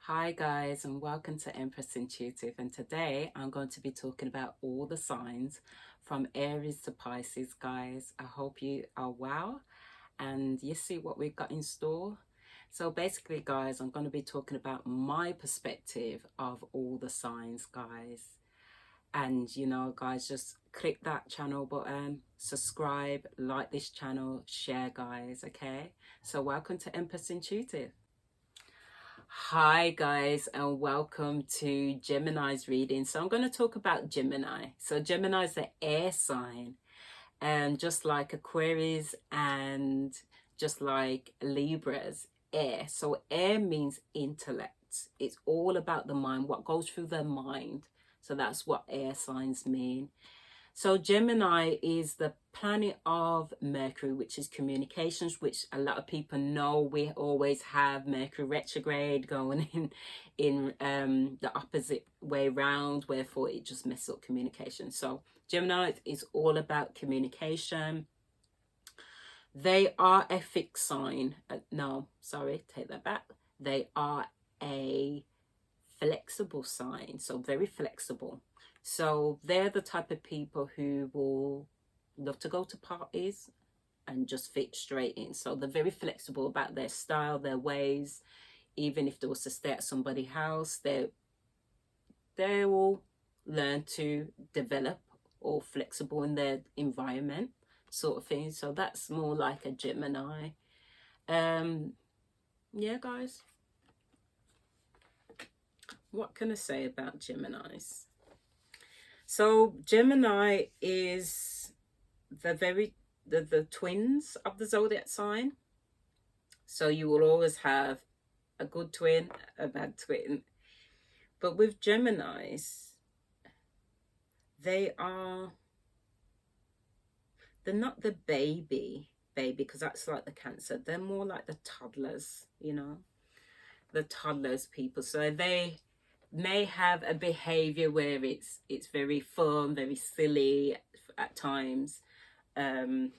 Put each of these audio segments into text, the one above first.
Hi guys, and welcome to Empress Intuitive, and today I'm going to be talking about all the signs from Aries to Pisces. Guys, I hope you are well and you see what we've got in store. So basically guys, I'm going to be talking about my perspective of all the signs, guys. And guys, just click that channel button, subscribe, like this channel, share, guys. Okay, so welcome to Empress Intuitive. Hi guys, and welcome to Gemini's reading. So I'm going to talk about Gemini. So Gemini is the air sign, and just like Aquarius and just like Libra's, air. So air means intellect. It's all about the mind, what goes through their mind. So that's what air signs mean. So Gemini is the planet of Mercury, which is communications, which a lot of people know. We always have Mercury retrograde going in the opposite way round, wherefore it just messes up communication. So Gemini is all about communication. They are a fixed sign. No, sorry, take that back. They are a flexible sign, so very flexible. So they're the type of people who will love to go to parties and just fit straight in. So they're very flexible about their style, their ways. Even if they was to stay at somebody's house, they will learn to develop or flexible in their environment, sort of thing. So that's more like a Gemini. Yeah, guys. What can I say about Geminis? So Gemini is the twins of the zodiac sign. So you will always have a good twin, a bad twin. But with Geminis, they're not the baby, because that's like the Cancer. They're more like the toddlers, the toddlers people. So they may have a behavior where it's very fun, very silly at times. Believe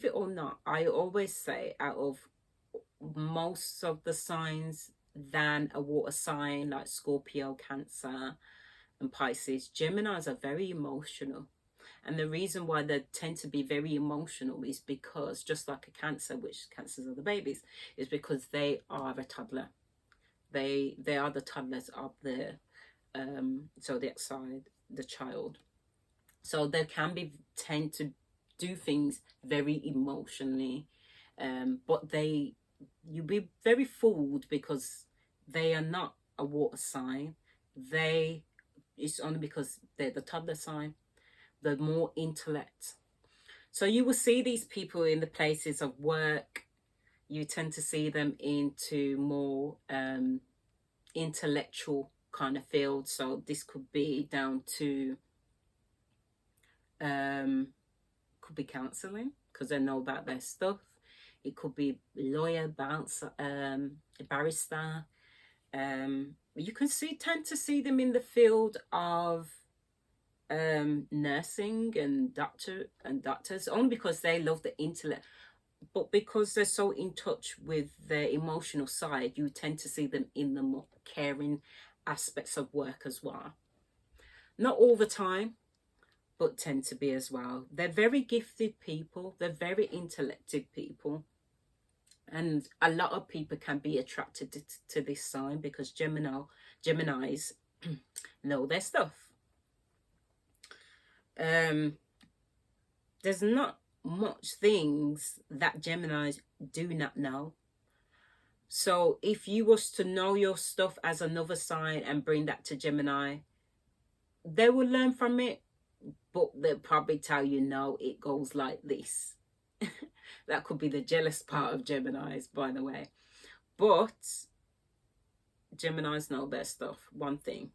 it or not, I always say out of most of the signs than a water sign like Scorpio, Cancer and Pisces, Geminis are very emotional. And the reason why they tend to be very emotional is because, just like a Cancer, which Cancers are the babies, is because they are a toddler. They are the toddlers of the zodiac side, the child. So they can tend to do things very emotionally, but you'll be very fooled because they are not a water sign. It's only because they're the toddler sign. They're more intellect. So you will see these people in the places of work. You tend to see them into more intellectual kind of field. So this could be down to could be counseling, because they know about their stuff. It could be lawyer, bouncer, barrister. You can tend to see them in the field of nursing and doctors, only because they love the intellect. But because they're so in touch with their emotional side, you tend to see them in the more caring aspects of work as well. Not all the time, but tend to be as well. They're very gifted people. They're very intellective people. And a lot of people can be attracted to this sign because Geminis know their stuff. There's not much things that Geminis do not know. So if you was to know your stuff as another sign and bring that to Gemini, they will learn from it, but they'll probably tell you, no, it goes like this. That could be the jealous part of Geminis, by the way. But Geminis know their stuff. One thing,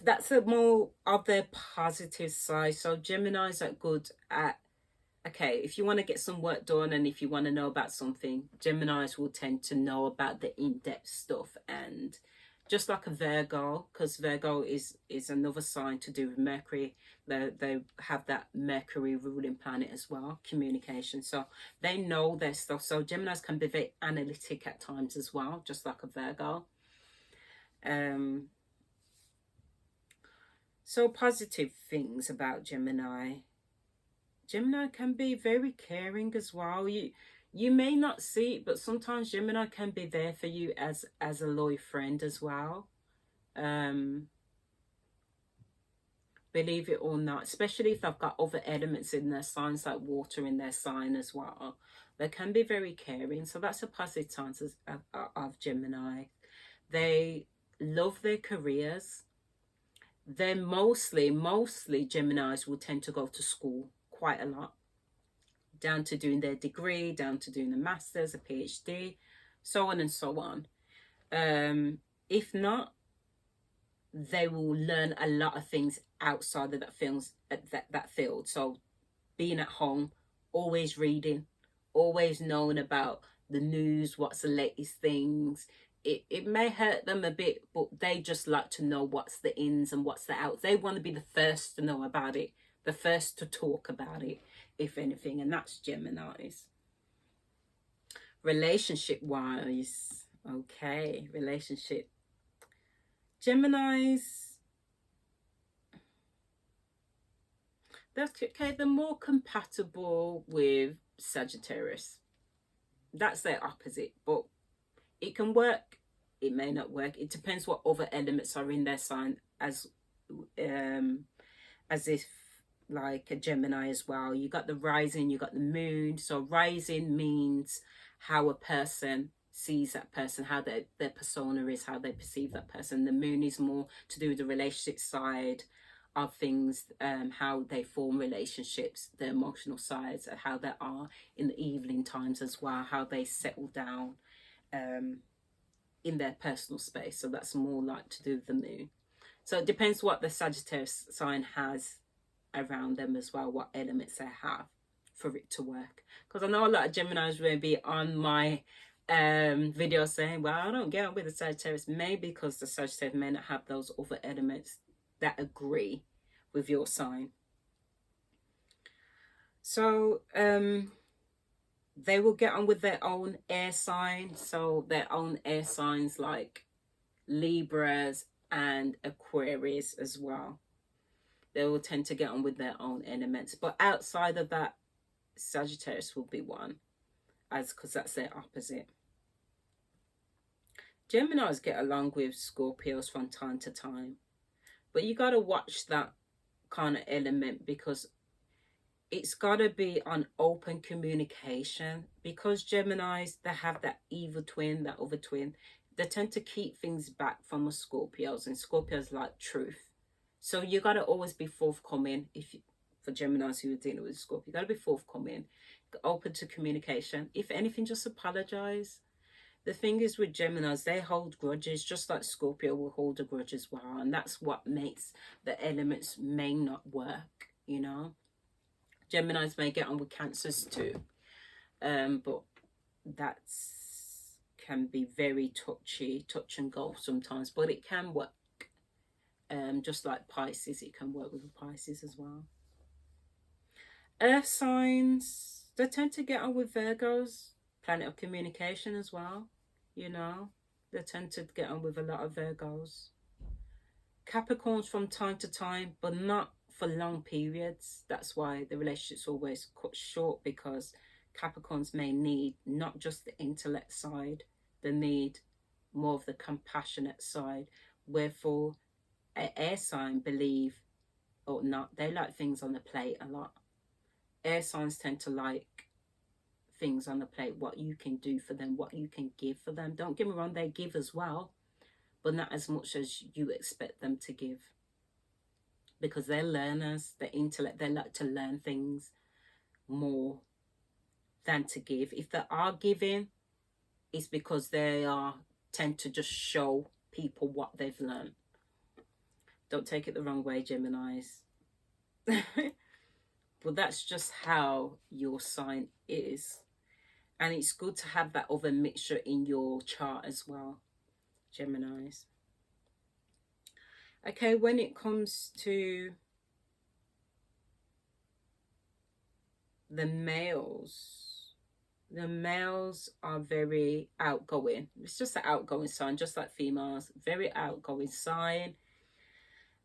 that's a more of their positive side. So Geminis are good at, okay, if you want to get some work done and if you want to know about something, Geminis will tend to know about the in-depth stuff and just like a Virgo, because Virgo is another sign to do with Mercury. They have that Mercury ruling planet as well, communication. So they know their stuff. So Geminis can be very analytic at times as well, just like a Virgo. So positive things about Gemini. Gemini can be very caring as well. You may not see it, but sometimes Gemini can be there for you as a loyal friend as well. Believe it or not, especially if they've got other elements in their signs, like water in their sign as well. They can be very caring. So that's a positive sign of Gemini. They love their careers. They're mostly Geminis will tend to go to school quite a lot, down to doing their degree, down to doing a master's, a PhD, so on and so on. If not, they will learn a lot of things outside of that field. So being at home, always reading, always knowing about the news, what's the latest things. It may hurt them a bit, but they just like to know what's the ins and what's the outs. They want to be the first to know about it, the first to talk about it, if anything, and that's Geminis. Relationship wise, okay, relationship. Geminis, they're more compatible with Sagittarius. That's their opposite, but it can work, it may not work. It depends what other elements are in their sign, as if like a Gemini as well. You got the rising, you got the moon. So rising means how a person sees that person, how their persona is, how they perceive that person. The moon is more to do with the relationship side of things, how they form relationships, the emotional sides, and how they are in the evening times as well, how they settle down in their personal space. So that's more like to do with the moon. So it depends what the Sagittarius sign has around them as well, what elements they have for it to work. Because I know a lot of Geminis will be on my video saying, well, I don't get on with the Sagittarius. Maybe because the Sagittarius may not have those other elements that agree with your sign. So they will get on with their own air sign. So their own air signs like Libras and Aquarius as well. They will tend to get on with their own elements. But outside of that, Sagittarius will be one, because that's their opposite. Geminis get along with Scorpios from time to time. But you got to watch that kind of element, because it's got to be on open communication. Because Geminis, they have that evil twin, that other twin. They tend to keep things back from the Scorpios, and Scorpios like truth. So you got to always be forthcoming. For Geminis who are dealing with Scorpio, you got to be forthcoming, open to communication. If anything, just apologize. The thing is with Geminis, they hold grudges, just like Scorpio will hold a grudge as well. And that's what makes the elements may not work, you know. Geminis may get on with Cancers too. But that's can be very touch and go sometimes. But it can work. Just like Pisces, it can work with Pisces as well. Earth signs, they tend to get on with Virgos, planet of communication as well, you know. They tend to get on with a lot of Virgos. Capricorns from time to time, but not for long periods. That's why the relationship's always cut short, because Capricorns may need not just the intellect side, they need more of the compassionate side. Wherefore, an air sign, believe or not, they like things on the plate a lot. Air signs tend to like things on the plate, what you can do for them, what you can give for them. Don't get me wrong, they give as well, but not as much as you expect them to give. Because they're learners, they're intellect, they like to learn things more than to give. If they are giving, it's because they tend to just show people what they've learned. Don't take it the wrong way, Geminis. But that's just how your sign is. And it's good to have that other mixture in your chart as well, Geminis. Okay, when it comes to the males are very outgoing. It's just an outgoing sign, just like females. Very outgoing sign.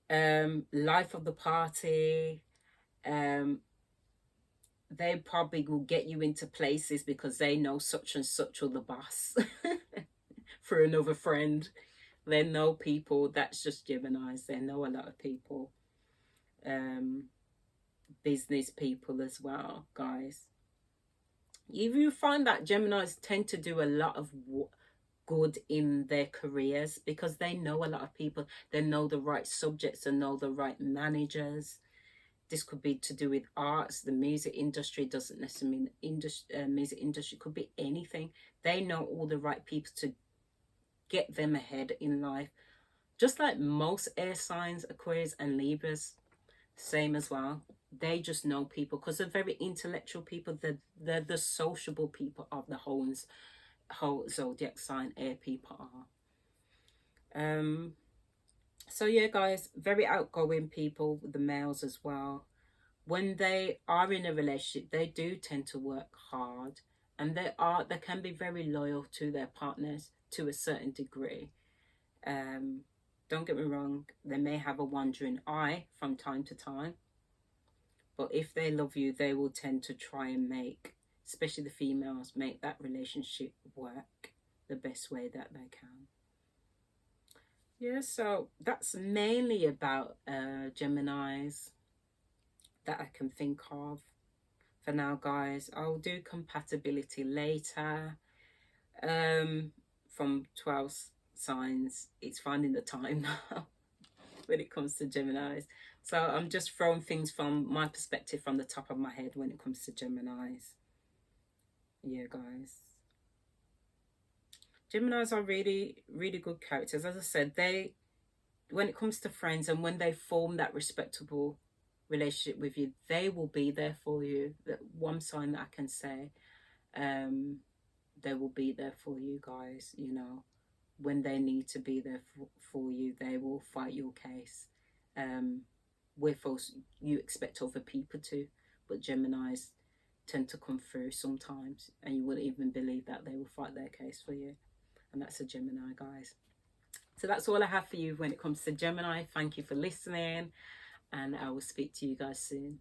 Life of the party. Um, they probably will get you into places because they know such and such or the boss for another friend. They know people. That's just Geminis. They know a lot of people. Um, Business people as well, guys. You find that Geminis tend to do a lot of good in their careers because they know a lot of people. They know the right subjects and know the right managers. This could be to do with arts. The music industry doesn't necessarily mean music industry. Could be anything. They know all the right people to get them ahead in life. Just like most air signs, Aquarius and Libras, same as well. They just know people because they're very intellectual people. They're the sociable people of the whole zodiac sign. Air people are. So yeah, guys, very outgoing people, the males as well. When they are in a relationship, they do tend to work hard, and they can be very loyal to their partners to a certain degree. Don't get me wrong, they may have a wandering eye from time to time, but if they love you, they will tend to try and make, especially the females, make that relationship work the best way that they can. Yeah, so that's mainly about Geminis that I can think of for now, guys. I'll do compatibility later. From 12 signs, it's finding the time now when it comes to Geminis. So I'm just throwing things from my perspective from the top of my head when it comes to Geminis. Yeah, guys. Geminis are really, really good characters. As I said, when it comes to friends and when they form that respectable relationship with you, they will be there for you. That one sign that I can say, they will be there for you, guys. You know, when they need to be there for you, they will fight your case. With us, you expect other people to, but Geminis tend to come through sometimes, and you wouldn't even believe that they will fight their case for you. And that's a Gemini, guys. So that's all I have for you when it comes to Gemini. Thank you for listening, and I will speak to you guys soon.